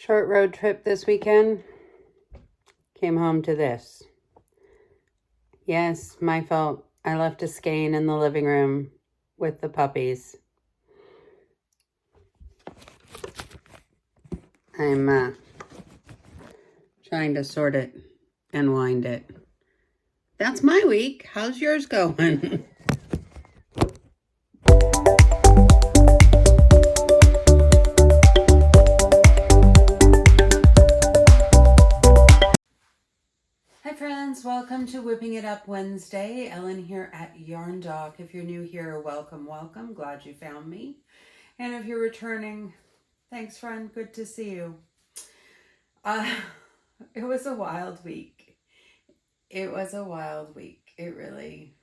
Short road trip this weekend. Came home to this. Yes, my fault. I left a skein in the living room with the puppies. I'm trying to sort it and wind it. That's my week. How's yours going? Hi friends, welcome to Whipping It Up Wednesday. Ellen here at Yarn Doc. If you're new here, welcome, welcome. Glad you found me. And if you're returning, thanks friend, good to see you. It was a wild week. It really,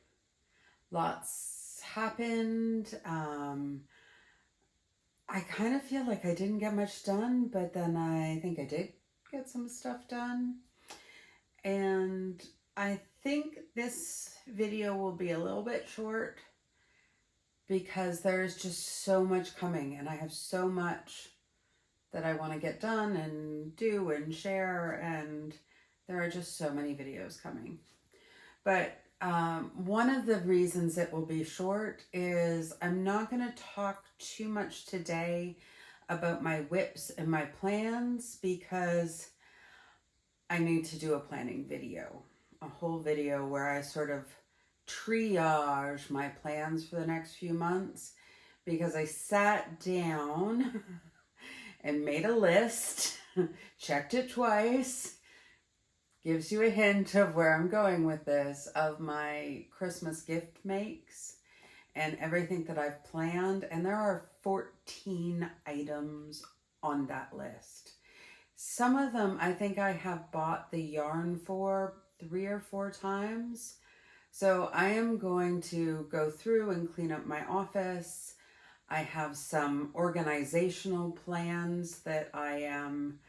lots happened. I kind of feel like I didn't get much done, but then I think I did get some stuff done. And I think this video will be a little bit short because there's just so much coming and I have so much that I want to get done and do and share, and there are just so many videos coming. But one of the reasons it will be short is I'm not going to talk too much today about my whips and my plans because I need to do a planning video, a whole video where I sort of triage my plans for the next few months, because I sat down and made a list, checked it twice, gives you a hint of where I'm going with this, of my Christmas gift makes and everything that I've planned. And there are 14 items on that list. Some of them I think I have bought the yarn for 3 or 4 times. So I am going to go through and clean up my office. I have some organizational plans that I am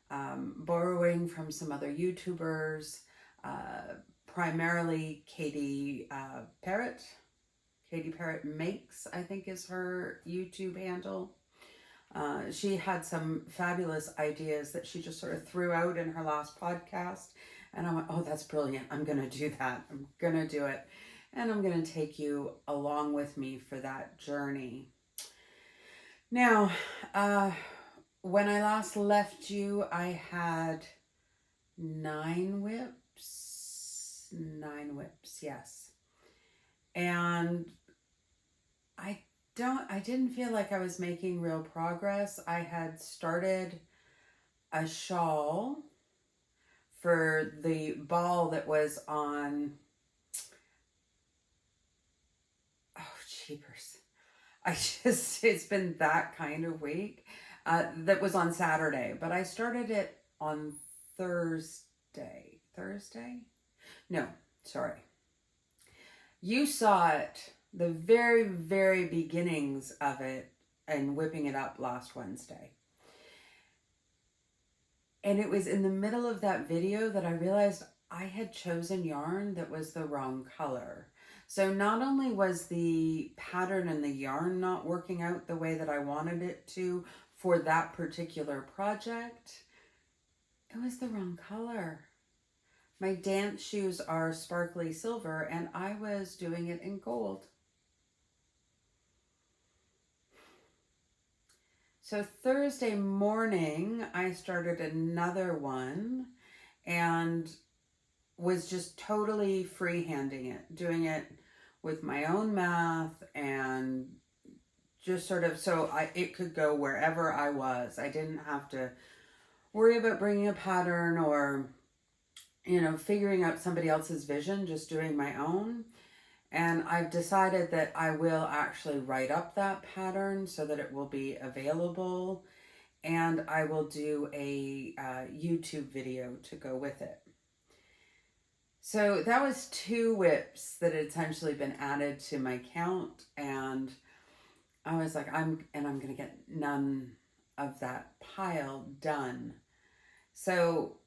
borrowing from some other YouTubers, primarily Katie Parrott. Katie Parrott Makes, I think is her YouTube handle. She had some fabulous ideas that she just sort of threw out in her last podcast. And I went, oh, that's brilliant. I'm going to do that. I'm going to do it. And I'm going to take you along with me for that journey. Now, when I last left you, I had 9 whips. 9 whips, yes. And I didn't feel like I was making real progress. I had started a shawl for the ball that was on, oh, jeepers. It's been that kind of week. That was on Saturday, but I started it on Thursday. No, sorry. You saw it, the very, very beginnings of it, and Whipping It Up last Wednesday. And it was in the middle of that video that I realized I had chosen yarn that was the wrong color. So not only was the pattern and the yarn not working out the way that I wanted it to for that particular project, it was the wrong color. My dance shoes are sparkly silver and I was doing it in gold. So Thursday morning, I started another one and was just totally freehanding it, doing it with my own math and just sort of so it could go wherever I was. I didn't have to worry about bringing a pattern or, figuring out somebody else's vision, just doing my own. And I've decided that I will actually write up that pattern so that it will be available, and I will do a YouTube video to go with it. So that was 2 whips that had essentially been added to my count, and I was like, I'm going to get none of that pile done. So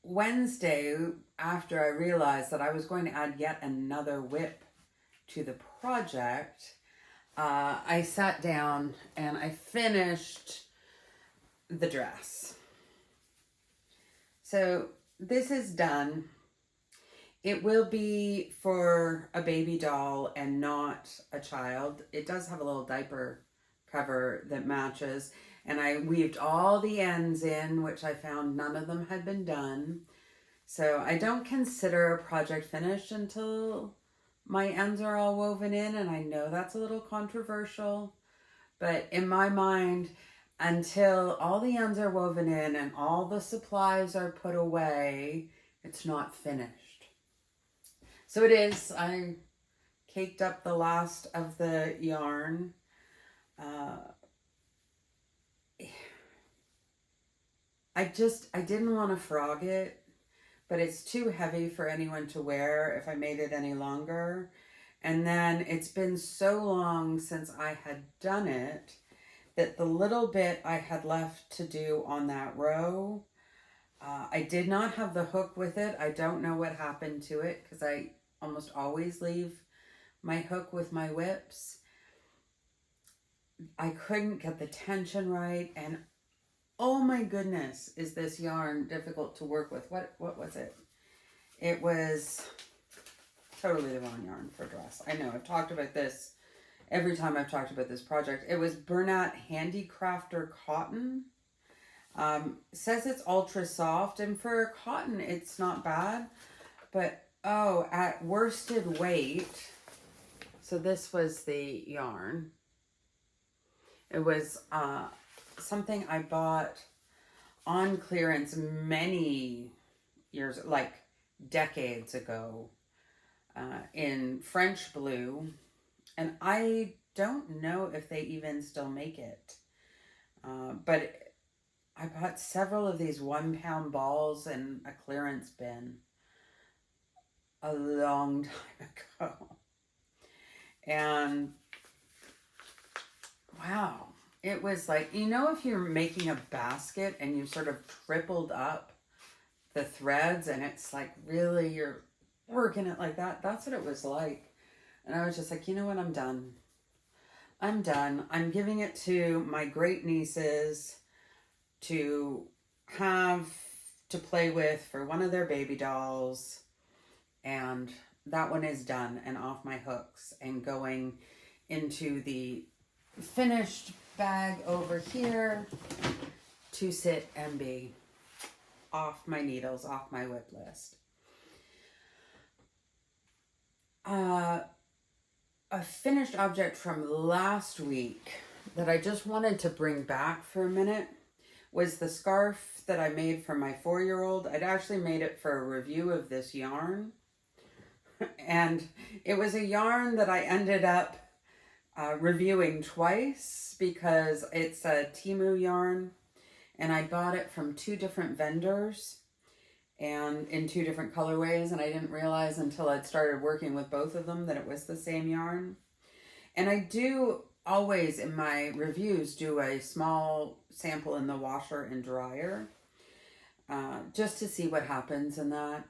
Wednesday, after I realized that I was going to add yet another whip to the project, I sat down and I finished the dress. So this is done. It will be for a baby doll and not a child. It does have a little diaper cover that matches. And I weaved all the ends in, which I found none of them had been done. So I don't consider a project finished until my ends are all woven in. And I know that's a little controversial. But in my mind, until all the ends are woven in and all the supplies are put away, it's not finished. So it is. I caked up the last of the yarn. I didn't want to frog it, but it's too heavy for anyone to wear if I made it any longer. And then it's been so long since I had done it that the little bit I had left to do on that row, I did not have the hook with it. I don't know what happened to it because I almost always leave my hook with my whips. I couldn't get the tension right, and oh my goodness, is this yarn difficult to work with. What was it? It was totally the wrong yarn for a dress. I know, I've talked about this every time I've talked about this project. It was Bernat Handicrafter cotton. Says it's ultra soft, and for cotton it's not bad, but oh, at worsted weight, so this was the yarn. It was something I bought on clearance many years, like decades ago, in French blue, and I don't know if they even still make it, but I bought several of these 1 pound balls in a clearance bin a long time ago, and wow, it was like, you know, if you're making a basket and you sort of tripled up the threads and it's like really you're working it like that, that's what it was like. And I was just like, you know what, I'm done. I'm done. I'm giving it to my great nieces to have to play with for one of their baby dolls, and that one is done and off my hooks and going into the finished bag over here to sit and be off my needles, off my whip list. A finished object from last week that I just wanted to bring back for a minute was the scarf that I made for my 4-year-old. I'd actually made it for a review of this yarn. And it was a yarn that I ended up reviewing twice because it's a Temu yarn, and I bought it from 2 different vendors and in 2 different colorways, and I didn't realize until I'd started working with both of them that it was the same yarn. And I do always in my reviews do a small sample in the washer and dryer just to see what happens in that.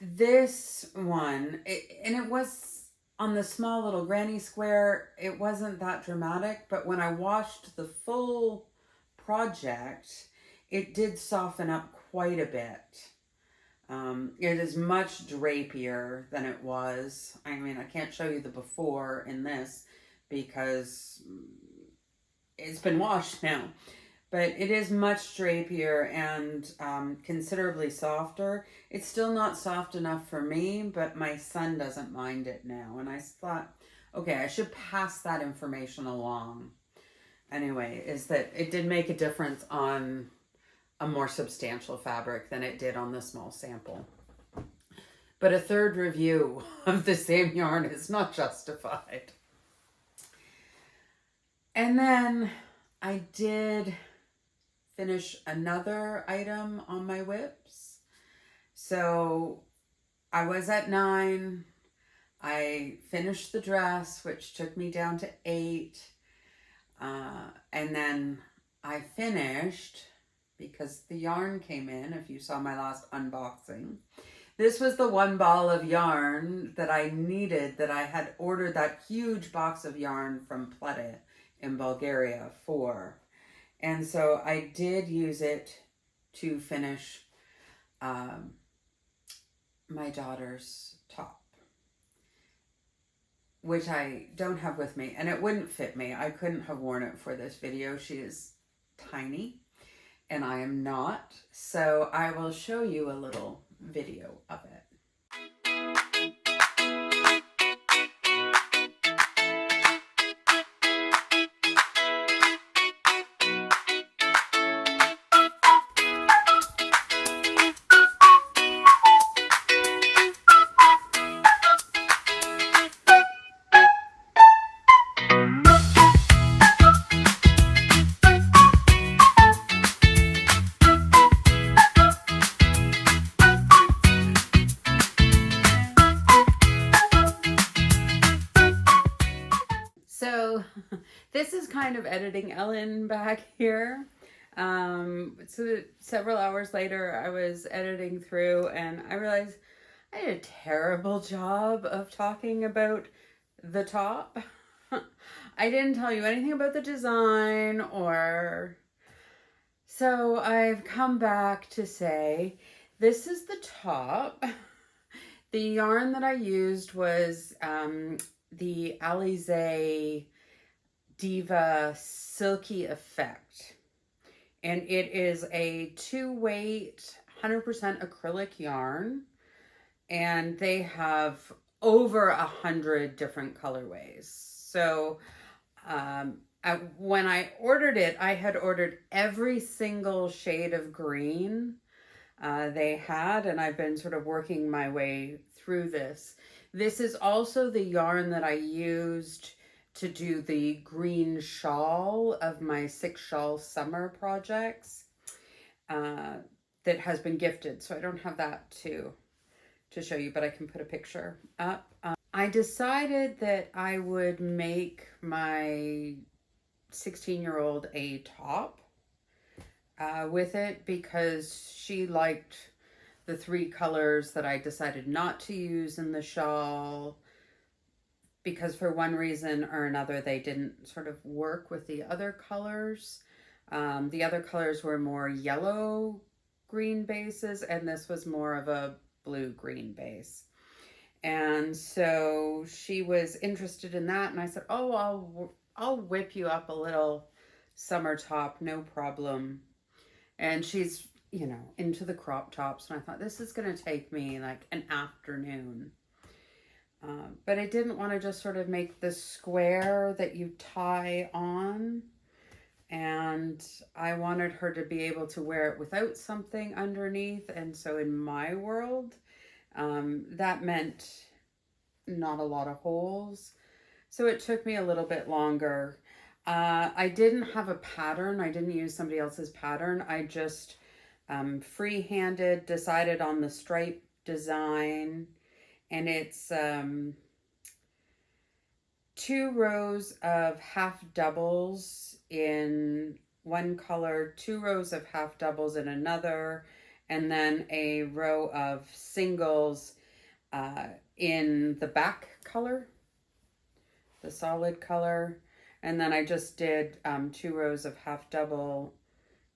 This one, it was on the small little granny square, it wasn't that dramatic, but when I washed the full project, it did soften up quite a bit. It is much drapier than it was. I mean, I can't show you the before in this because it's been washed now, but it is much drapier and considerably softer. It's still not soft enough for me, but my son doesn't mind it now. And I thought, okay, I should pass that information along. Anyway, is that it did make a difference on a more substantial fabric than it did on the small sample. But a 3rd review of the same yarn is not justified. And then I did finish another item on my whips. So I was at 9. I finished the dress, which took me down to 8. And then I finished, because the yarn came in, if you saw my last unboxing. This was the 1 ball of yarn that I needed, that I had ordered that huge box of yarn from Pleta in Bulgaria for. And so I did use it to finish my daughter's top, which I don't have with me, and it wouldn't fit me. I couldn't have worn it for this video. She is tiny and I am not, so I will show you a little video of it. So this is kind of editing Ellen back here. So several hours later, I was editing through and I realized I did a terrible job of talking about the top. I didn't tell you anything about the design or... So I've come back to say, this is the top. The yarn that I used was the Alize Diva Silky Effect. And it is a 2-weight, 100% acrylic yarn. And they have over 100 different colorways. So when I ordered it, I had ordered every single shade of green they had, and I've been sort of working my way through this. This is also the yarn that I used to do the green shawl of my 6 shawl summer projects that has been gifted. So I don't have that to show you, but I can put a picture up. I decided that I would make my 16-year-old a top with it because she liked the 3 colors that I decided not to use in the shawl because for one reason or another they didn't sort of work with the other colors. The other colors were more yellow green bases and this was more of a blue green base. And so she was interested in that and I said, oh, I'll whip you up a little summer top, no problem. And she's, you know, into the crop tops. And I thought, this is going to take me like an afternoon. But I didn't want to just sort of make the square that you tie on. And I wanted her to be able to wear it without something underneath. And so in my world, that meant not a lot of holes. So it took me a little bit longer. I didn't have a pattern. I didn't use somebody else's pattern. I just free-handed decided on the stripe design. And it's 2 rows of half doubles in one color, 2 rows of half doubles in another, and then a row of singles in the back color, the solid color. And then I just did 2 rows of half double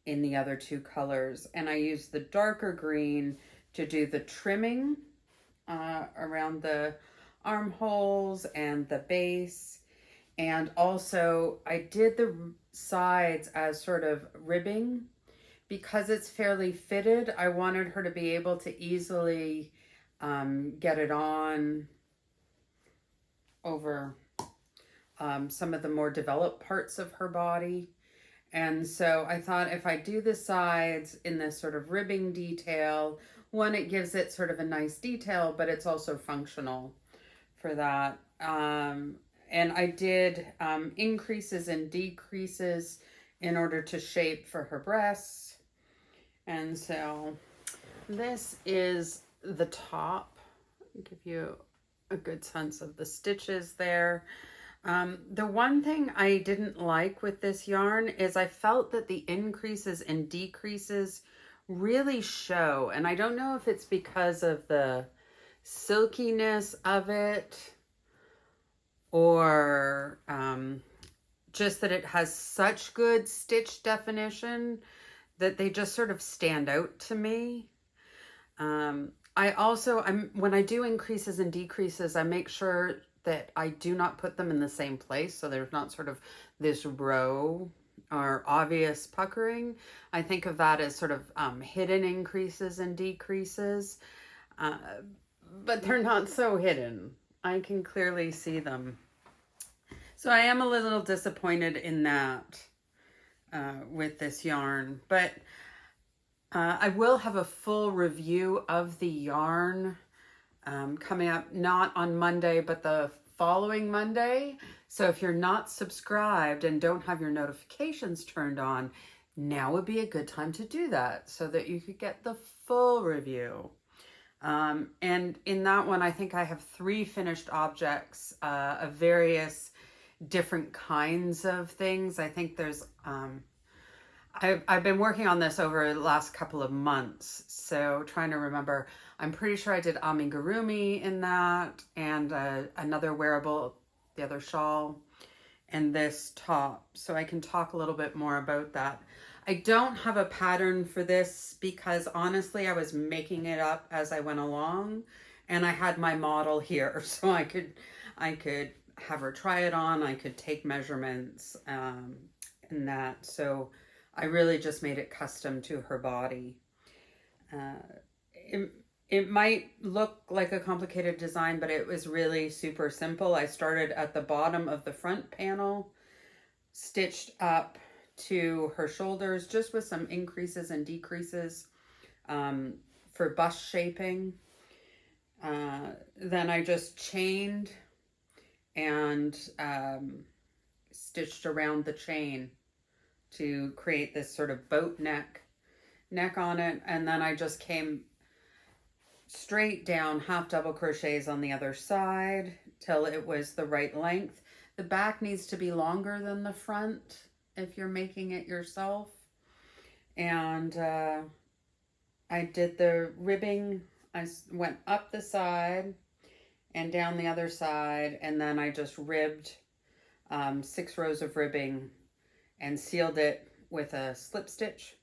in the other 2 colors. And I used the darker green to do the trimming around the armholes and the base. And also I did the sides as sort of ribbing. Because it's fairly fitted, I wanted her to be able to easily get it on over some of the more developed parts of her body. And so I thought if I do the sides in this sort of ribbing detail, one, it gives it sort of a nice detail, but it's also functional for that. And I did increases and decreases in order to shape for her breasts. And so this is the top. I'll give you a good sense of the stitches there. The one thing I didn't like with this yarn is I felt that the increases and decreases really show. And I don't know if it's because of the silkiness of it or just that it has such good stitch definition that they just sort of stand out to me. When I do increases and decreases, I make sure that I do not put them in the same place. So there's not sort of this row or obvious puckering. I think of that as sort of hidden increases and decreases, but they're not so hidden. I can clearly see them. So I am a little disappointed in that with this yarn, but I will have a full review of the yarn coming up, not on Monday, but the following Monday. So if you're not subscribed and don't have your notifications turned on, now would be a good time to do that so that you could get the full review. And in that one, I think I have 3 finished objects of various different kinds of things. I think there's... I've been working on this over the last couple of months, so trying to remember. I'm pretty sure I did amigurumi in that, and another wearable, the other shawl, and this top. So I can talk a little bit more about that. I don't have a pattern for this because honestly, I was making it up as I went along, and I had my model here, so I could have her try it on. I could take measurements in that. So I really just made it custom to her body. It might look like a complicated design, but it was really super simple. I started at the bottom of the front panel, stitched up to her shoulders, just with some increases and decreases for bust shaping. Then I just chained and stitched around the chain to create this sort of boat neck on it. And then I just came straight down, half double crochets on the other side till it was the right length. The back needs to be longer than the front if you're making it yourself. And I did the ribbing. I went up the side and down the other side, and then I just ribbed 6 rows of ribbing and sealed it with a slip stitch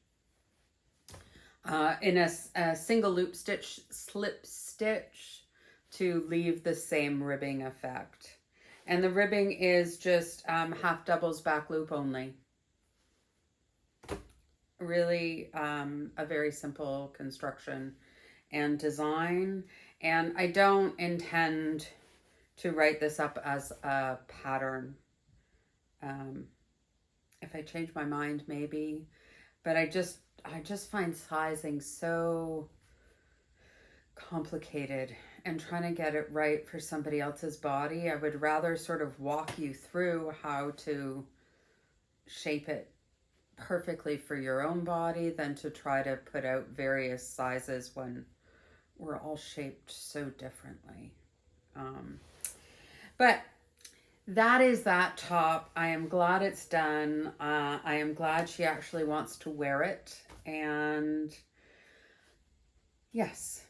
in a single loop stitch, slip stitch, to leave the same ribbing effect. And the ribbing is just half doubles back loop only. Really a very simple construction and design. And I don't intend to write this up as a pattern. If I change my mind, maybe, but I just find sizing so complicated, and trying to get it right for somebody else's body. I would rather sort of walk you through how to shape it perfectly for your own body than to try to put out various sizes when we're all shaped so differently. But that is that top. I am glad it's done. I am glad she actually wants to wear it. And yes,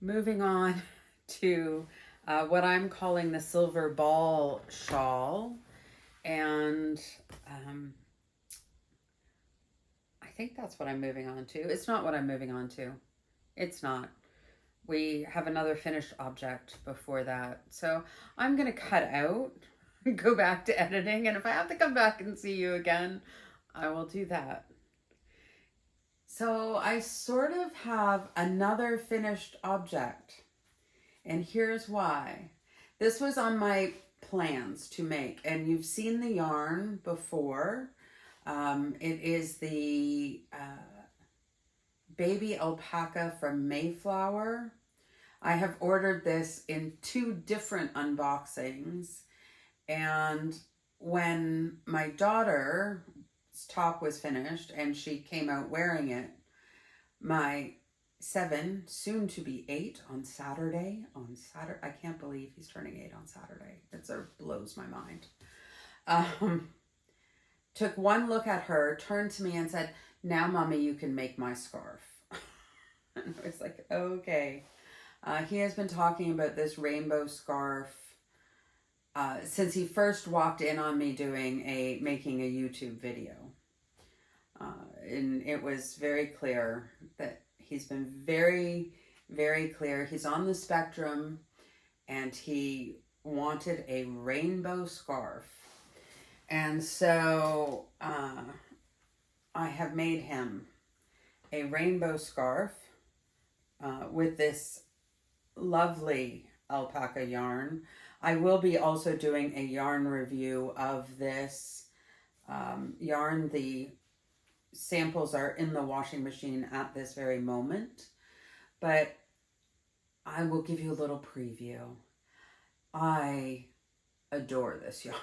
moving on to what I'm calling the silver ball shawl. And I think that's what I'm moving on to. It's not what I'm moving on to. It's not. We have another finished object before that. So I'm going to cut out, go back to editing, and if I have to come back and see you again, I will do that. So I sort of have another finished object, and here's why. This was on my plans to make, and you've seen the yarn before. It is the baby alpaca from Mayflower. I have ordered this in 2 different unboxings, and when my daughter's top was finished and she came out wearing it, my 7, soon to be 8 on Saturday, I can't believe he's turning 8 on Saturday. It sort of blows my mind. Took one look at her, turned to me and said, "Now, Mommy, you can make my scarf." And I was like, okay. He has been talking about this rainbow scarf since he first walked in on me making a YouTube video. and it was very clear that he's been very, very clear. He's on the spectrum, and he wanted a rainbow scarf. And so I have made him a rainbow scarf with this lovely alpaca yarn. I will be also doing a yarn review of this yarn. The samples are in the washing machine at this very moment, but I will give you a little preview. I adore this yarn.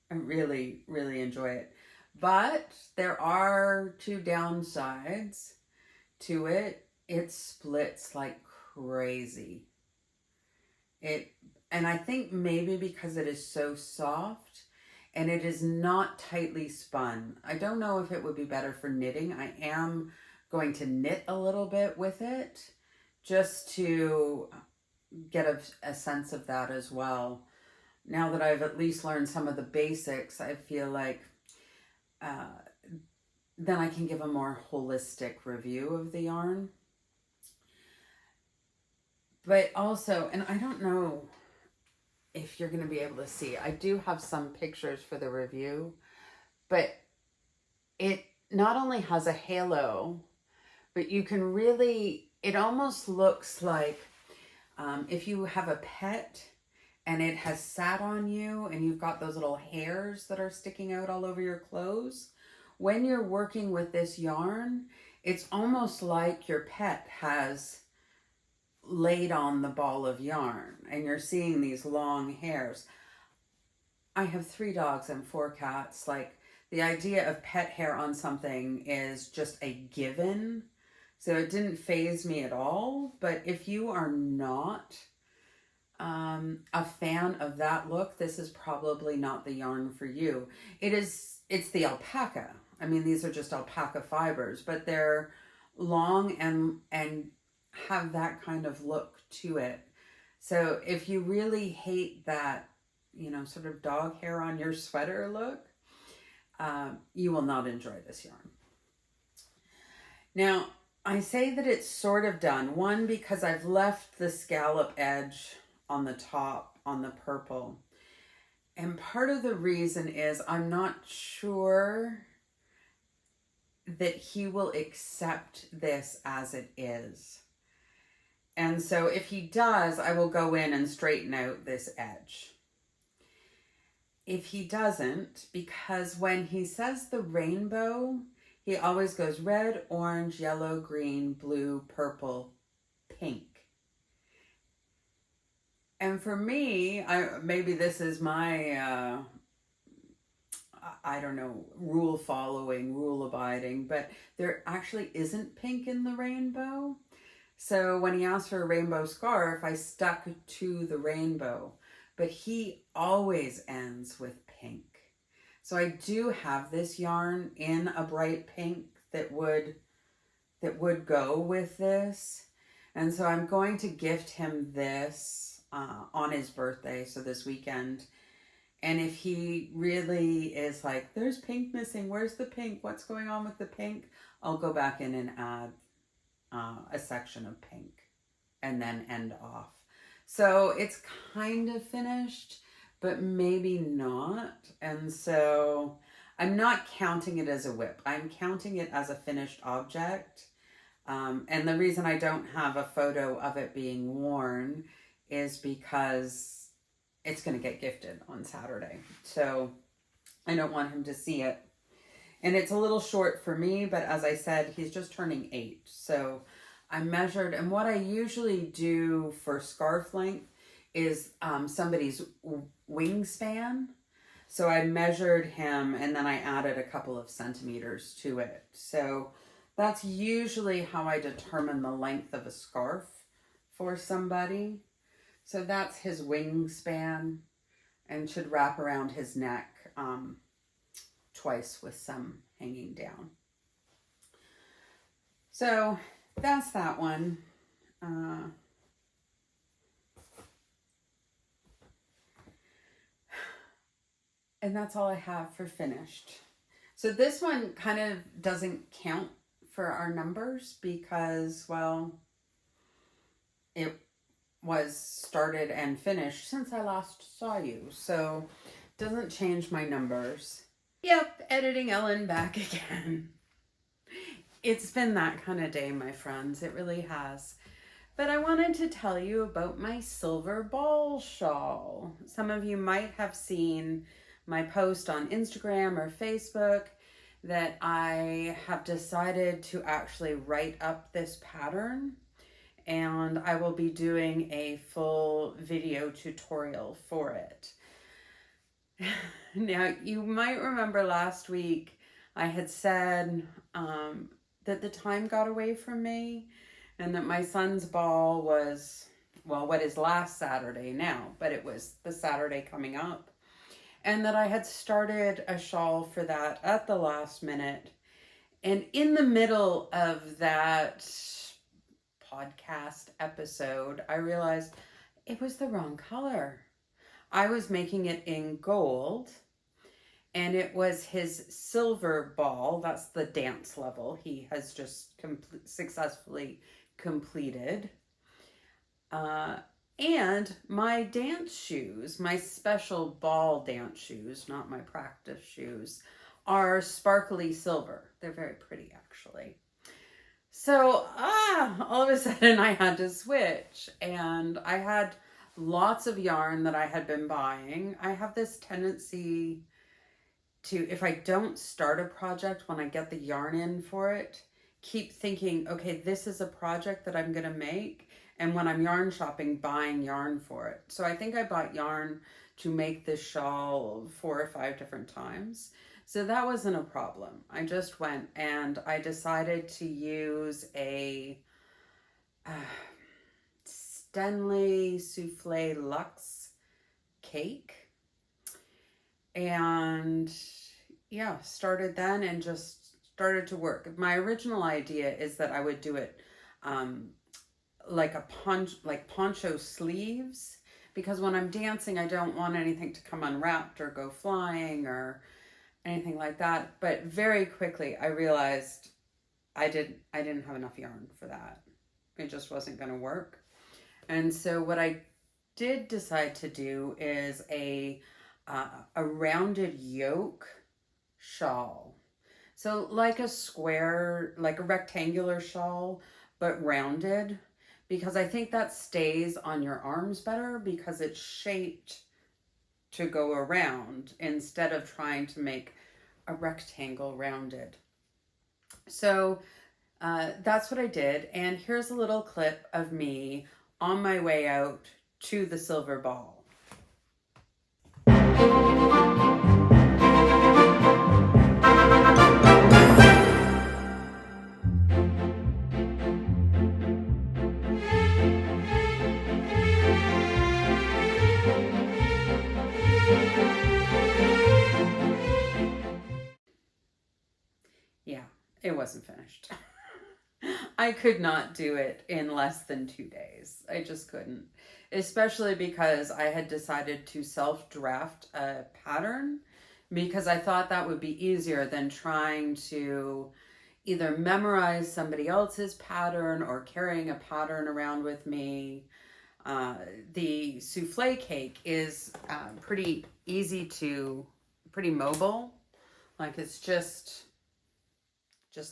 I really, really enjoy it. But there are two downsides to it. It splits like crazy. And I think maybe because it is so soft and it is not tightly spun. I don't know if it would be better for knitting. I am going to knit a little bit with it just to get a sense of that as well. Now that I've at least learned some of the basics, I feel like then I can give a more holistic review of the yarn. But also, and I don't know if you're going to be able to see, I do have some pictures for the review, but it not only has a halo, but you can really, it almost looks like if you have a pet and it has sat on you and you've got those little hairs that are sticking out all over your clothes. When you're working with this yarn, it's almost like your pet has laid on the ball of yarn and you're seeing these long hairs. I have 3 dogs and 4 cats. Like, the idea of pet hair on something is just a given. So it didn't faze me at all. But if you are not a fan of that look, this is probably not the yarn for you. It's the alpaca. I mean, these are just alpaca fibers, but they're long and have that kind of look to it. So if you really hate that, sort of dog hair on your sweater look, you will not enjoy this yarn. Now, I say that it's sort of done. One, because I've left the scallop edge on the top, on the purple. And part of the reason is I'm not sure that he will accept this as it is. And so if he does, I will go in and straighten out this edge. If he doesn't, because when he says the rainbow, he always goes red, orange, yellow, green, blue, purple, pink. And for me, maybe this is my, I don't know, rule following, rule abiding, but there actually isn't pink in the rainbow. So when he asked for a rainbow scarf, I stuck to the rainbow, but he always ends with pink. So I do have this yarn in a bright pink that would go with this. And so I'm going to gift him this on his birthday, so this weekend. And if he really is like, there's pink missing, where's the pink? What's going on with the pink? I'll go back in and add a section of pink and then end off. So it's kind of finished, but maybe not. And so I'm not counting it as a whip. I'm counting it as a finished object. And the reason I don't have a photo of it being worn is because it's going to get gifted on Saturday. So I don't want him to see it. And it's a little short for me, but as I said, he's just turning 8. So I measured, and what I usually do for scarf length is somebody's wingspan. So I measured him and then I added a couple of centimeters to it. So that's usually how I determine the length of a scarf for somebody. So that's his wingspan and should wrap around his neck twice with some hanging down. So that's that one. And that's all I have for finished. So this one kind of doesn't count for our numbers because, well, it was started and finished since I last saw you. So doesn't change my numbers. Yep, editing Ellen back again. It's been that kind of day, my friends. It really has. But I wanted to tell you about my silver ball shawl. Some of you might have seen my post on Instagram or Facebook that I have decided to actually write up this pattern, and I will be doing a full video tutorial for it. Now, you might remember last week I had said that the time got away from me and that my son's ball was, well, what is last Saturday now, but it was the Saturday coming up. And that I had started a shawl for that at the last minute. And in the middle of that podcast episode, I realized it was the wrong color. I was making it in gold, and it was his silver ball. That's the dance level he has just successfully completed. And my dance shoes, my special ball dance shoes, not my practice shoes, are sparkly silver. They're very pretty, actually. So, all of a sudden I had to switch, and I had lots of yarn that I had been buying. I have this tendency to, if I don't start a project when I get the yarn in for it, keep thinking, okay, this is a project that I'm going to make. And when I'm yarn shopping, buying yarn for it. So I think I bought yarn to make this shawl 4 or 5 different times. So that wasn't a problem. I just went and I decided to use a Stanley Souffle Luxe cake. And yeah, started then and just started to work. My original idea is that I would do it like poncho sleeves, because when I'm dancing, I don't want anything to come unwrapped or go flying or anything like that. But very quickly, I realized I didn't have enough yarn for that. It just wasn't going to work. And so what I did decide to do is a rounded yoke shawl. So like a square, like a rectangular shawl, but rounded, because I think that stays on your arms better because it's shaped to go around instead of trying to make a rectangle rounded. So that's what I did. And here's a little clip of me on my way out to the silver ball. Yeah, it wasn't finished. I could not do it in less than 2 days. I just couldn't. Especially because I had decided to self-draft a pattern because I thought that would be easier than trying to either memorize somebody else's pattern or carrying a pattern around with me. The souffle cake is pretty easy to, pretty mobile. Like it's just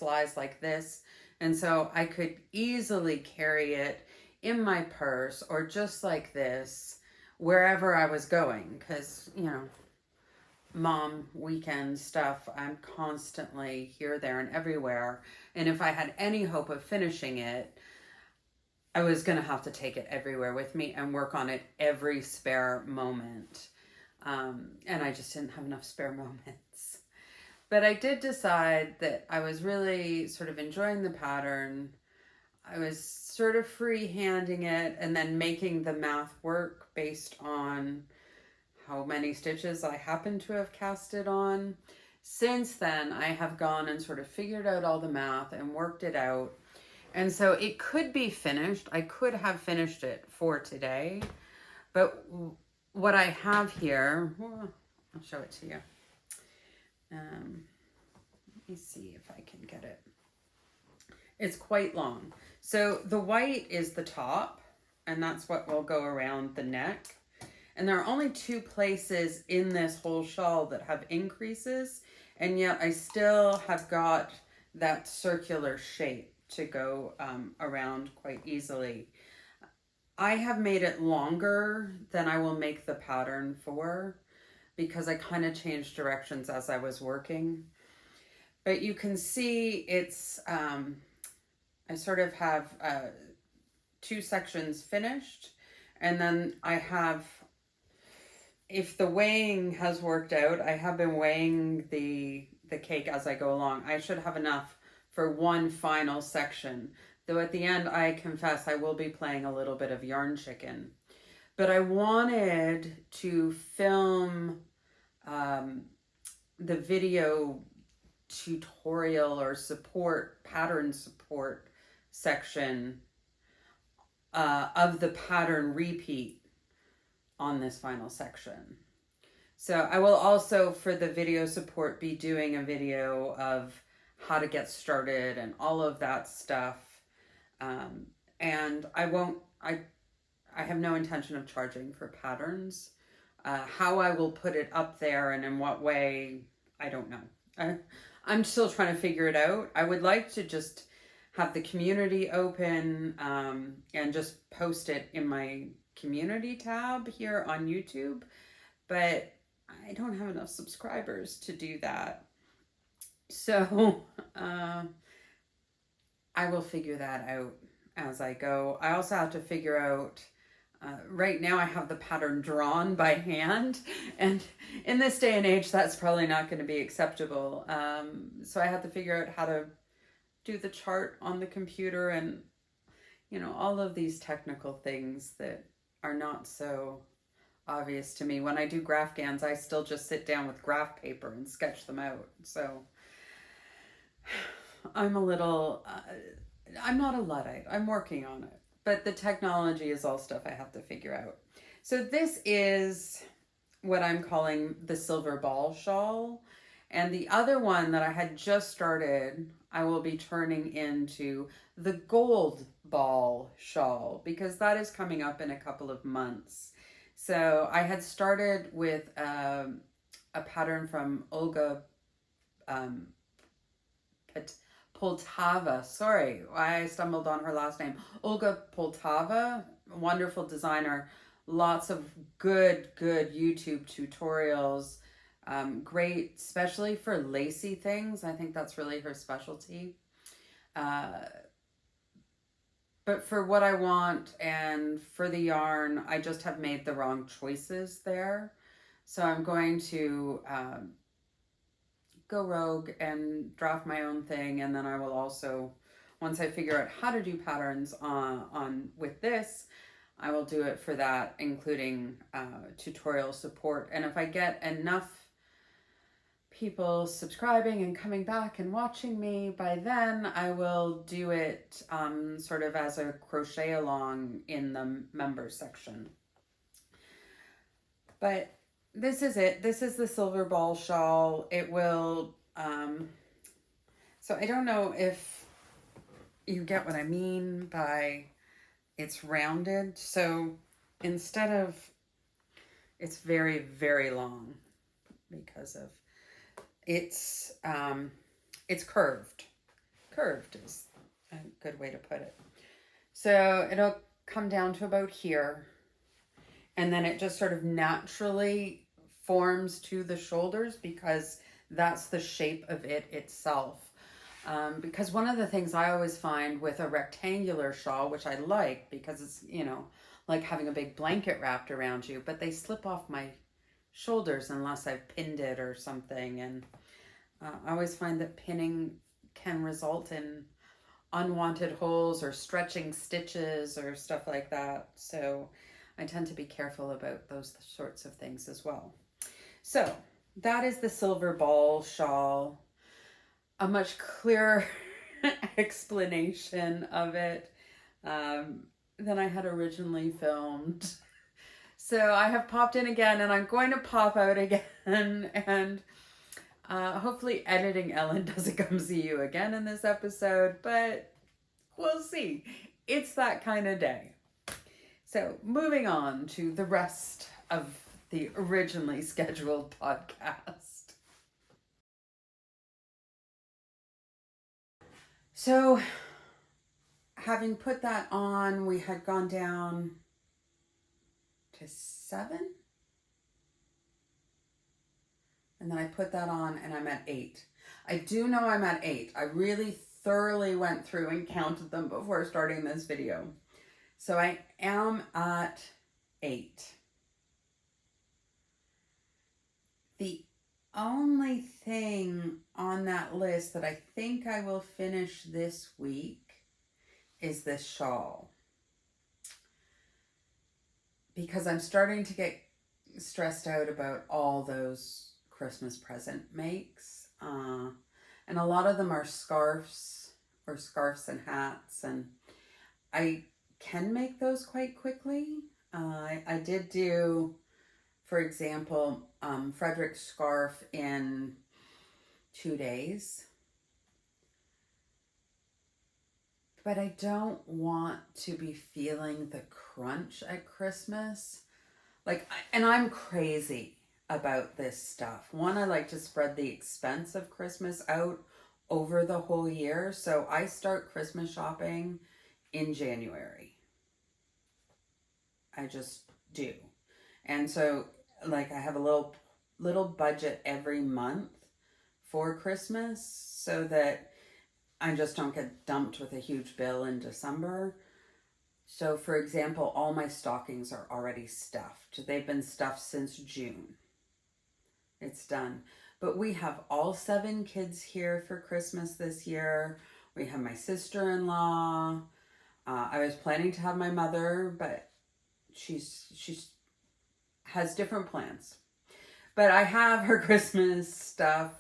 lies like this. And so I could easily carry it in my purse or just like this wherever I was going, because, you know, mom weekend stuff, I'm constantly here, there, and everywhere. And if I had any hope of finishing it, I was going to have to take it everywhere with me and work on it every spare moment. And I just didn't have enough spare moments. But I did decide that I was really sort of enjoying the pattern. I was sort of free-handing it and then making the math work based on how many stitches I happen to have casted on. Since then, I have gone and sort of figured out all the math and worked it out. And so it could be finished. I could have finished it for today. But what I have here, I'll show it to you. me see if I can get it. It's quite long. So the white is the top, and that's what will go around the neck. And there are only 2 places in this whole shawl that have increases, and yet I still have got that circular shape to go around quite easily. I have made it longer than I will make the pattern for, because I kind of changed directions as I was working. But you can see it's, I sort of have 2 sections finished, and then I have, if the weighing has worked out, I have been weighing the cake as I go along. I should have enough for one final section. Though at the end, I confess I will be playing a little bit of yarn chicken. But I wanted to film the video tutorial or support, pattern support section of the pattern repeat on this final section. So I will also, for the video support, be doing a video of how to get started and all of that stuff. And I have no intention of charging for patterns. How I will put it up there and in what way, I don't know. I'm still trying to figure it out. I would like to just have the community open and just post it in my community tab here on YouTube, but I don't have enough subscribers to do that. So I will figure that out as I go. I also have to figure out, right now I have the pattern drawn by hand, and in this day and age that's probably not going to be acceptable. So I have to figure out how to do the chart on the computer, and you know, all of these technical things that are not so obvious to me. When I do graph GANs, I still just sit down with graph paper and sketch them out. So I'm a little, I'm not a Luddite. I'm working on it. But the technology is all stuff I have to figure out. So this is what I'm calling the silver ball shawl. And the other one that I had just started, I will be turning into the gold ball shawl, because that is coming up in a couple of months. So I had started with a pattern from Olga Poltava. Sorry, I stumbled on her last name. Olga Poltava, wonderful designer. Lots of good YouTube tutorials. Great, especially for lacy things. I think that's really her specialty. But for what I want and for the yarn, I just have made the wrong choices there. So I'm going to go rogue and draft my own thing, and then I will also, once I figure out how to do patterns on with this, I will do it for that, including tutorial support. And if I get enough people subscribing and coming back and watching me, by then I will do it sort of as a crochet along in the member section. But this is it. This is the silver ball shawl. It will, so I don't know if you get what I mean by it's rounded. So instead of, it's very, very long because of, it's curved. Curved is a good way to put it. So it'll come down to about here, and then it just sort of naturally forms to the shoulders because that's the shape of it itself. Because one of the things I always find with a rectangular shawl, which I like because it's, you know, like having a big blanket wrapped around you, but they slip off my shoulders unless I've pinned it or something. And I always find that pinning can result in unwanted holes or stretching stitches or stuff like that. So I tend to be careful about those sorts of things as well. So that is the silver ball shawl. A much clearer explanation of it than I had originally filmed. So I have popped in again, and I'm going to pop out again. And Hopefully editing Ellen doesn't come see you again in this episode, but we'll see. It's that kind of day. So moving on to the rest of the originally scheduled podcast. So having put that on, we had gone down to 7. And then I put that on and I'm at 8. I do know I'm at 8. I really thoroughly went through and counted them before starting this video. So I am at 8. The only thing on that list that I think I will finish this week is this shawl. Because I'm starting to get stressed out about all those Christmas present makes. And a lot of them are scarves or scarves and hats. And I can make those quite quickly. I did do, for example, Frederick's scarf in 2 days. But I don't want to be feeling the crunch at Christmas. And I'm crazy about this stuff. One, I like to spread the expense of Christmas out over the whole year. So I start Christmas shopping in January. I just do. And so I have a little budget every month for Christmas so that I just don't get dumped with a huge bill in December. So for example, all my stockings are already stuffed. They've been stuffed since June. It's done. But we have all 7 kids here for Christmas this year. We have my sister-in-law. I was planning to have my mother, but she's has different plans. But I have her Christmas stuff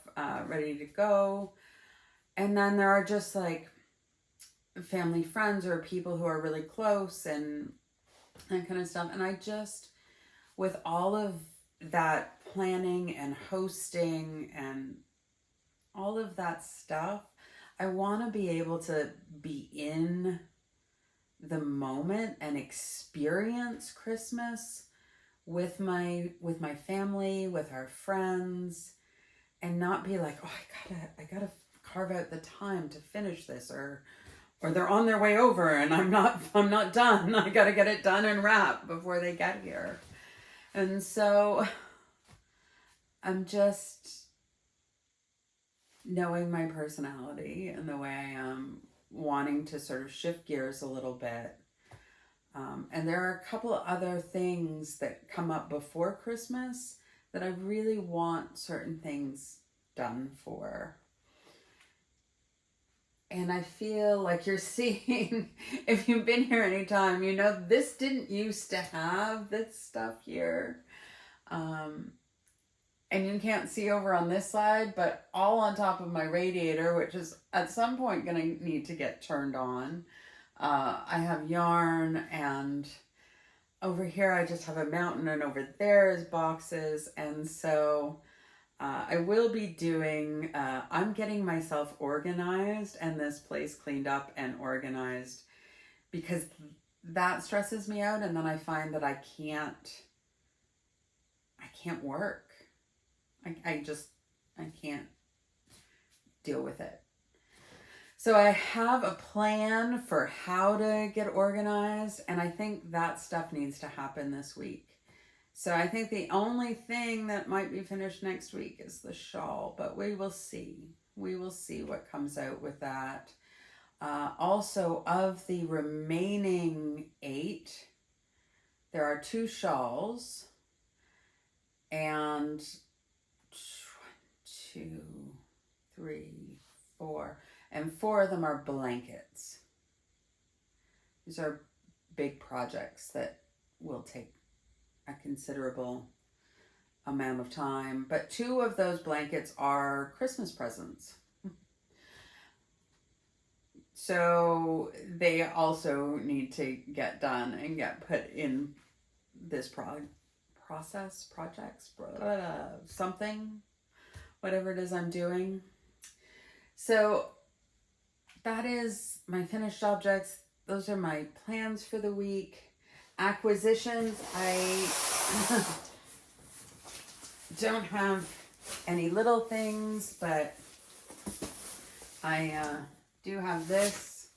ready to go. And then there are just family friends or people who are really close and that kind of stuff. And I just, with all of that planning and hosting and all of that stuff, I want to be able to be in the moment and experience Christmas with my family, with our friends, and not be like, oh, I gotta carve out the time to finish this, or they're on their way over and I'm not done. I gotta get it done and wrapped before they get here. And so I'm just knowing my personality and the way I am, wanting to sort of shift gears a little bit. And there are a couple of other things that come up before Christmas that I really want certain things done for. And I feel like you're seeing, if you've been here any time, you know this didn't used to have this stuff here. And you can't see over on this side, but all on top of my radiator, which is at some point going to need to get turned on. I have yarn, and over here I just have a mountain, and over there is boxes. And so I will be doing, I'm getting myself organized and this place cleaned up and organized, because that stresses me out. And then I find that I can't work. I can't deal with it. So I have a plan for how to get organized, and I think that stuff needs to happen this week. So I think the only thing that might be finished next week is the shawl, but we will see. We will see what comes out with that. Also, of the remaining 8, there are 2 shawls and 2, 3, 4, and 4 of them are blankets. These are big projects that will take a considerable amount of time, but 2 of those blankets are Christmas presents. So they also need to get done and get put in this projects, something, whatever it is I'm doing. So that is my finished objects. Those are my plans for the week. Acquisitions, I don't have any little things, but I do have this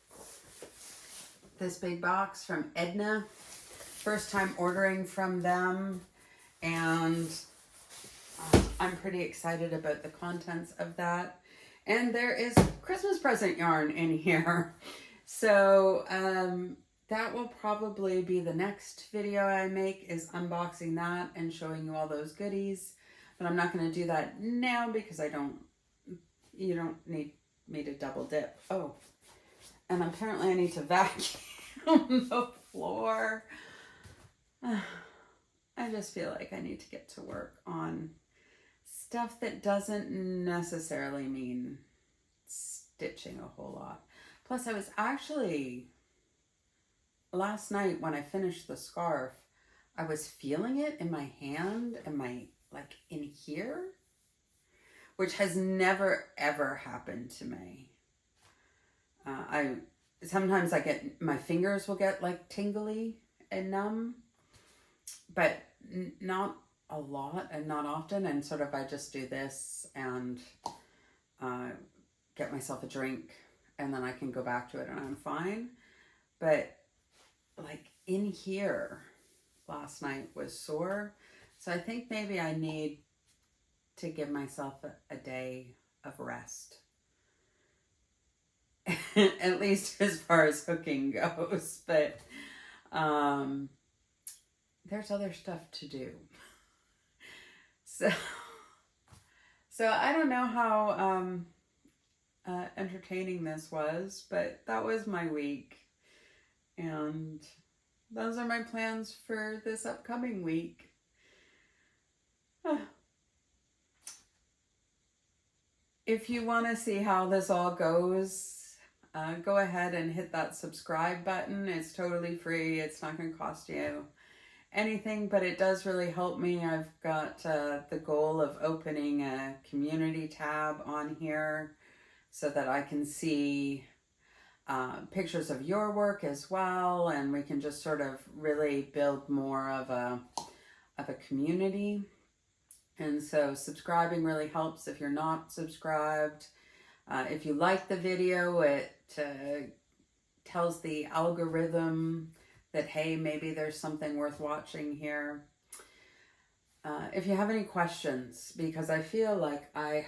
big box from Edna. First time ordering from them, and I'm pretty excited about the contents of that. And there is Christmas present yarn in here. So that will probably be the next video I make, is unboxing that and showing you all those goodies. But I'm not going to do that now because you don't need me to double dip. Oh, and apparently I need to vacuum the floor. I just feel like I need to get to work on stuff that doesn't necessarily mean stitching a whole lot. Plus, I was actually, last night when I finished the scarf, I was feeling it in my hand and like in here, which has never ever happened to me. Sometimes my fingers will get like tingly and numb, but not a lot and not often. And sort of I just do this and get myself a drink, and then I can go back to it and I'm fine. But like in here last night was sore. So I think maybe I need to give myself a day of rest. At least as far as hooking goes. But there's other stuff to do. So I don't know how entertaining this was, but that was my week. And those are my plans for this upcoming week. If you want to see how this all goes, go ahead and hit that subscribe button. It's totally free. It's not going to cost you anything, but it does really help me. I've got the goal of opening a community tab on here so that I can see pictures of your work as well, and we can just sort of really build more of a community. And so subscribing really helps if you're not subscribed. If you like the video, it tells the algorithm that, hey, maybe there's something worth watching here. If you have any questions, because I feel like I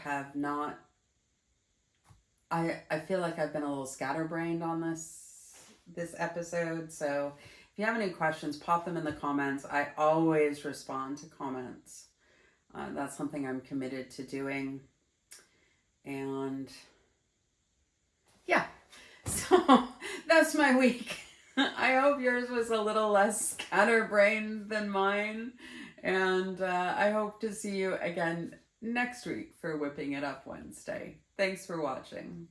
feel like I've been a little scatterbrained on this episode. So if you have any questions, pop them in the comments. I always respond to comments. That's something I'm committed to doing. And yeah, so that's my week. I hope yours was a little less scatterbrained than mine. And I hope to see you again next week for Whipping It Up Wednesday. Thanks for watching.